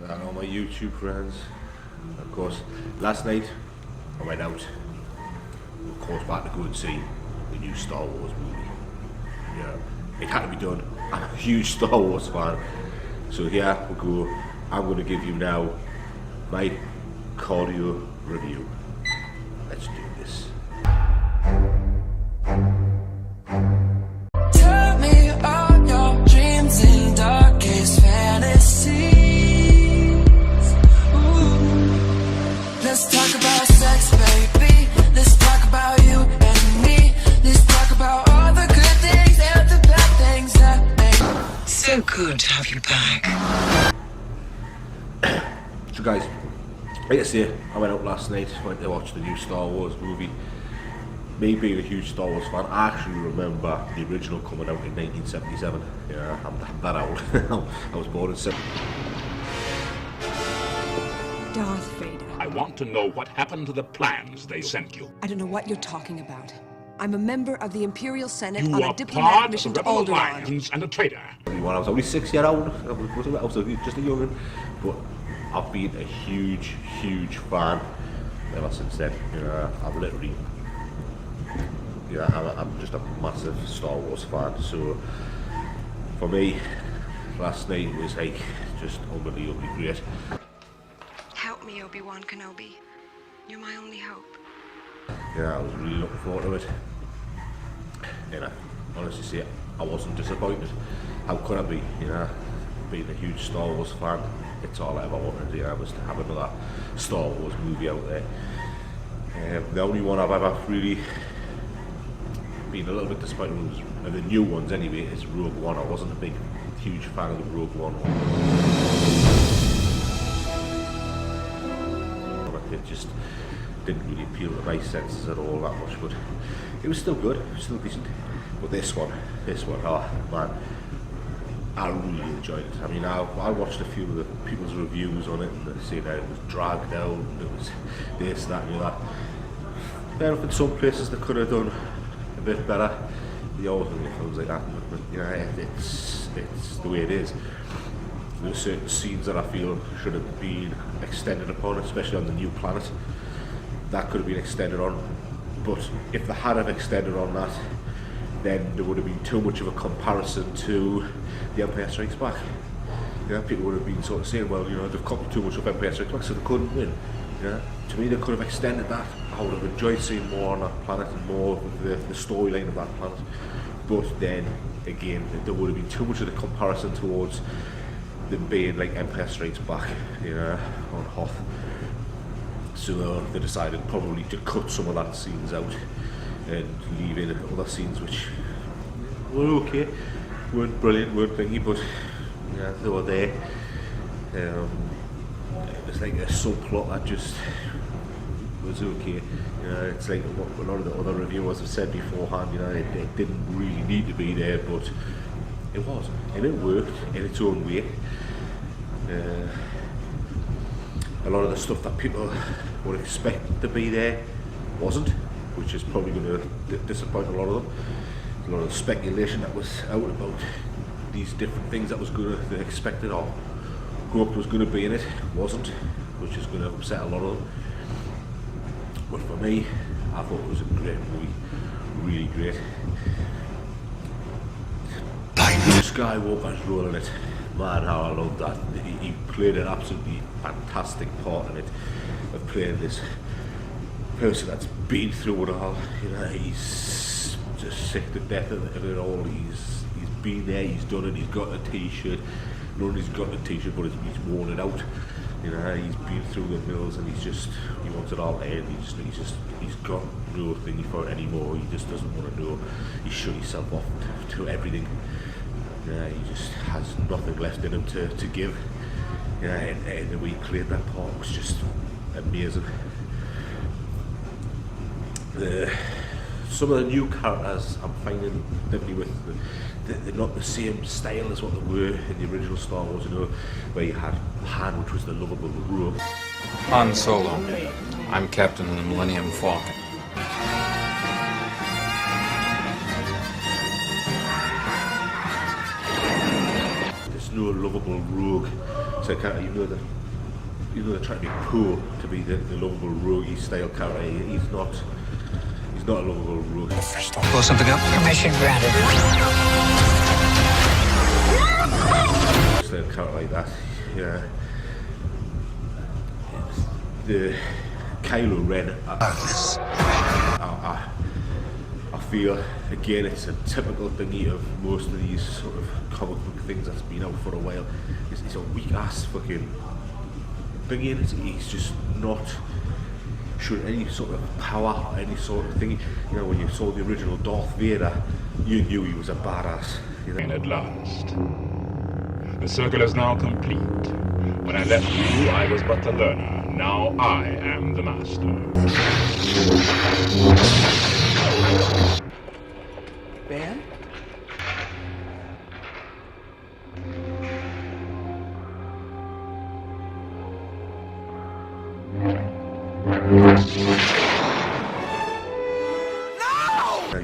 and all my YouTube friends. Of course, last night I went out, of course, back to go and see the new Star Wars movie. Yeah, it had to be done. I'm a huge Star Wars fan, so here we go. I'm going to give you now my cardio review. Let's do this. Tell me all your dreams and darkest fantasies. Let's talk about sex, baby. Let's talk about you and me. Let's talk about all the good things and the bad things that make so good to have you back. So guys, like I say, I went out last night, went to watch the new Star Wars movie. Me being a huge Star Wars fan, I actually remember the original coming out in 1977. Yeah, I'm that old. I was born in 70. Darth Vader. I want to know what happened to the plans they sent you. I don't know what you're talking about. I'm a member of the Imperial Senate You on are a diplomatic part of mission the to Rebel Alderaan. Alliance and a traitor. When I was only 6 years old, I was just a young'un, but I've been a huge fan ever since then. You know, I've literally, I'm just a massive Star Wars fan. So for me, last night was like just unbelievably great. Help me, Obi-Wan Kenobi. You're my only hope. Yeah, I was really looking forward to it. And I honestly say I wasn't disappointed. How could I be? You know, being a huge Star Wars fan, it's all I ever wanted. You know, was to have another Star Wars movie out there. The only one I've ever really been a little bit disappointed with, the new ones anyway, is Rogue One. I wasn't a huge fan of the Rogue One. It just didn't really appeal to my senses at all that much, but it was still good, it was still decent. But this one, oh man, I really enjoyed it. I mean, I watched a few of the people's reviews on it, and they say that it was dragged out, and it was this, that, and the other. Fair enough, in some places they could have done a bit better. The always make films like that, but you know, it's the way it is. There are certain scenes that I feel should have been extended upon, especially on the new planet. That could have been extended on, but if they had have extended on that, then there would have been too much of a comparison to The Empire Strikes Back. You know, people would have been sort of saying, well, you know, they've copied too much of Empire Strikes Back, so they couldn't win. You know, to me, they could have extended that. I would have enjoyed seeing more on that planet and more of the storyline of that planet. But then again, there would have been too much of the comparison towards them being like Empire Strikes Back, you know, on Hoth. So they decided probably to cut some of that scenes out and leave in other scenes which were okay, weren't brilliant, weren't thingy, but yeah, they were there. It was like a subplot that just was okay. You know, it's like what a lot of the other reviewers have said beforehand. You know, it didn't really need to be there, but it was, and it worked in its own way. A lot of the stuff that people would expect to be there wasn't, which is probably going to disappoint a lot of them. A lot of speculation that was out about these different things that was going to they expected or hoped was going to be in it wasn't, which is going to upset a lot of them. But for me, I thought it was a great movie, really great. Skywalker's role in it, man, how I loved that. He played an absolutely fantastic part in it, of playing this person that's been through it all. You know, he's just sick to death of it all. He's been there, he's done it, he's got a t-shirt. Not only he's got a t-shirt, but he's worn it out. You know, he's been through the mills, and he wants it all to end. He's got no thing for it anymore. He just doesn't want to know. He's shut himself off to everything. He just has nothing left in him to give. And the way he played that part was just amazing. Some of the new characters I'm finding definitely with they're not the same style as what they were in the original Star Wars, you know, where you had Han, which was the lovable rogue. Han Solo. I'm captain of the Millennium Falcon. no lovable rogue. So kind of, they're trying to be cool to be the lovable rogue style character. He's not a lovable rogue. Pull something up. Permission granted. Style character like that. Yeah. The Kylo Ren. I feel again it's a typical thingy of most of these sort of comic book things that's been out for a while. It's a weak ass fucking thingy in it. He's just not showing any sort of power or any sort of thingy. You know, when you saw the original Darth Vader, you knew he was a badass. You know? And at last, the circle is now complete. When I left you, I was but the learner. Now I am the master. Ben?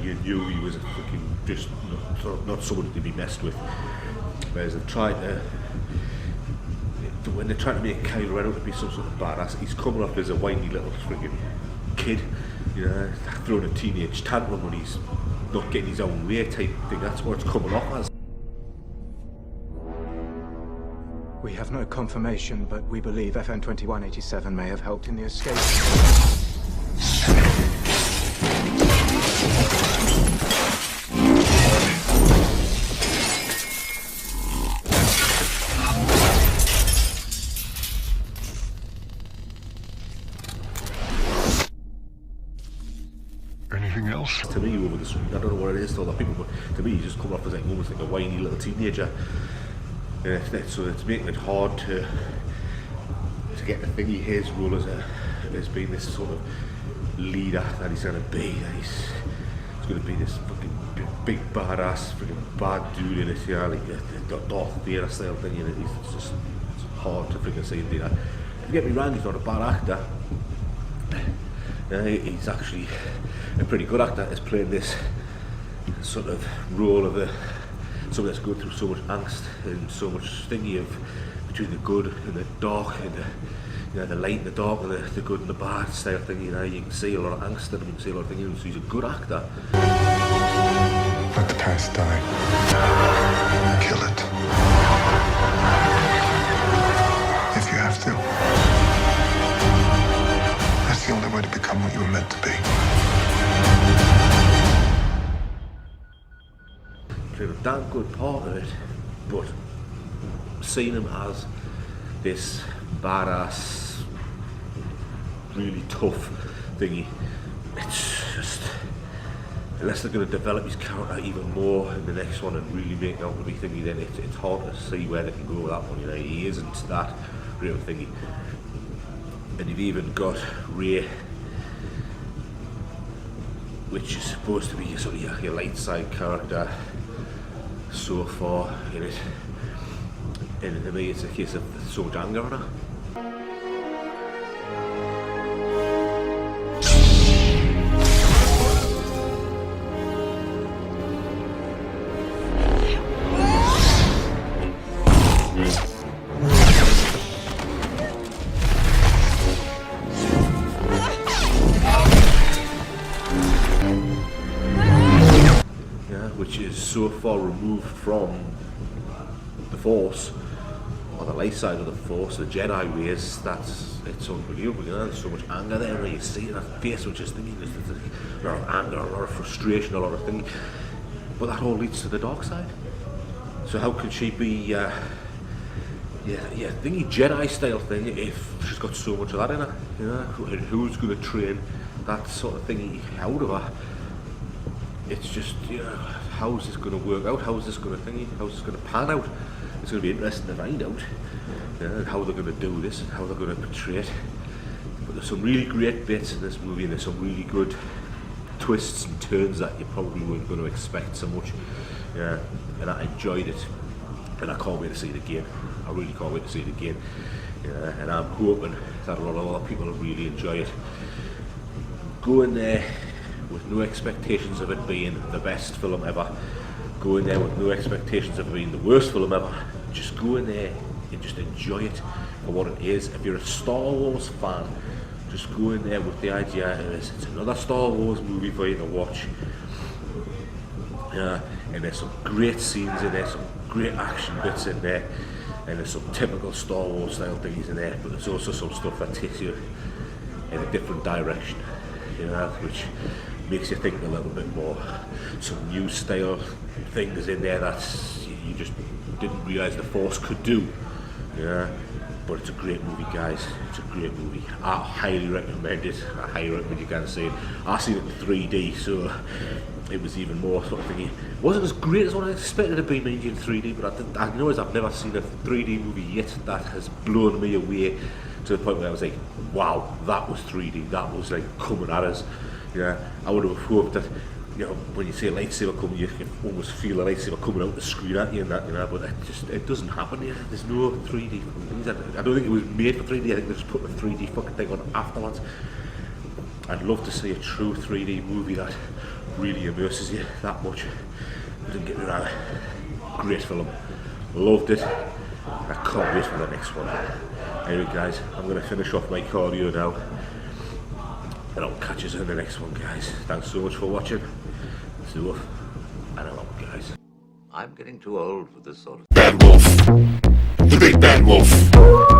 You knew he was a fucking just not someone to be messed with. Whereas they've tried when they're trying to make Kylo Ren out to be some sort of badass, he's coming off as a whiny little friggin' kid, you know, throwing a teenage tantrum when he's not getting his own way type thing. That's what it's coming off as. We have no confirmation, but we believe FN 2187 may have helped in the escape. Anything else? To me, over the screen, I don't know what it is to other people, but to me, he's just coming off as like almost like a whiny little teenager. So it's making it hard to get the thingy. His role as being this sort of leader that he's going to be. He's going to be this fucking big badass, freaking bad dude in it. Yeah, like the Darth Vader style thing. You know, it's hard to freaking see him do that. Don't get me wrong, he's not a bad actor. He's actually a pretty good actor. He's playing this sort of role of someone that's going through so much angst and so much thingy of between the good and the dark and the light and the dark and the good and the bad style thing. You know, you can see a lot of angst in him, you can see a lot of things. So he's a good actor. Let the past die. Kill it. If you have to. That's the only way to become what you were meant to be. A damn good part of it, but seeing him as this badass, really tough thingy, it's just, unless they're going to develop his character even more in the next one and really make it out to be thingy, then it's hard to see where they can go with that one. You know, he isn't that real thingy. And you've even got Rey, which is supposed to be sort of your light side character so far in it, and to me it's a case of so much anger on her. Which is so far removed from the Force, or the light side of the Force, the Jedi ways, it's unbelievable. You know, there's so much anger there, and you see it in her face, which is thinking, there's a lot of anger, a lot of frustration, a lot of things. But that all leads to the dark side. So how could she be, thingy Jedi style thing if she's got so much of that in her? You know, and who's going to train that sort of thingy out of her? It's just, you know, how's this going to work out? How's this going to pan out? It's going to be interesting to find out, how they're going to do this and how they're going to portray it. But there's some really great bits in this movie, and there's some really good twists and turns that you probably weren't going to expect so much. Yeah, and I enjoyed it, and I can't wait to see it again. I really can't wait to see it again. Yeah, and I'm hoping that a lot of other people will really enjoy it. Go in there with no expectations of it being the best film ever. Go in there with no expectations of it being the worst film ever. just go in there and just enjoy it for what it is. If you're a Star Wars fan, just go in there with the idea it's another Star Wars movie for you to watch. And there's some great scenes in there, some great action bits in there, and there's some typical Star Wars style things in there, but there's also some stuff that takes you in a different direction, which makes you think a little bit more. Some new style things in there that you just didn't realise the Force could do. But it's a great movie, guys. It's a great movie. I highly recommend it. I highly recommend you guys see it. I seen it in 3D, so it was even more sort of thingy. It wasn't as great as what I expected it to be in 3D, but I noticed I've never seen a 3D movie yet that has blown me away to the point where I was like, wow, that was 3D. That was like coming at us. I would have hoped that, when you see a lightsaber coming, you can almost feel a lightsaber coming out the screen at you and that, but it doesn't happen here. There's no 3D things. I don't think it was made for 3D. I think they just put the 3D fucking thing on afterwards. I'd love to see a true 3D movie that really immerses you that much. But didn't get me wrong. Great film. Loved it. I can't wait for the next one. Anyway, guys, I'm going to finish off my cardio now. And I'll catch you in the next one, guys. Thanks so much for watching. So, and I'm out, guys. I'm getting too old for this sort of... Bad Wolf. The Big Bad Wolf.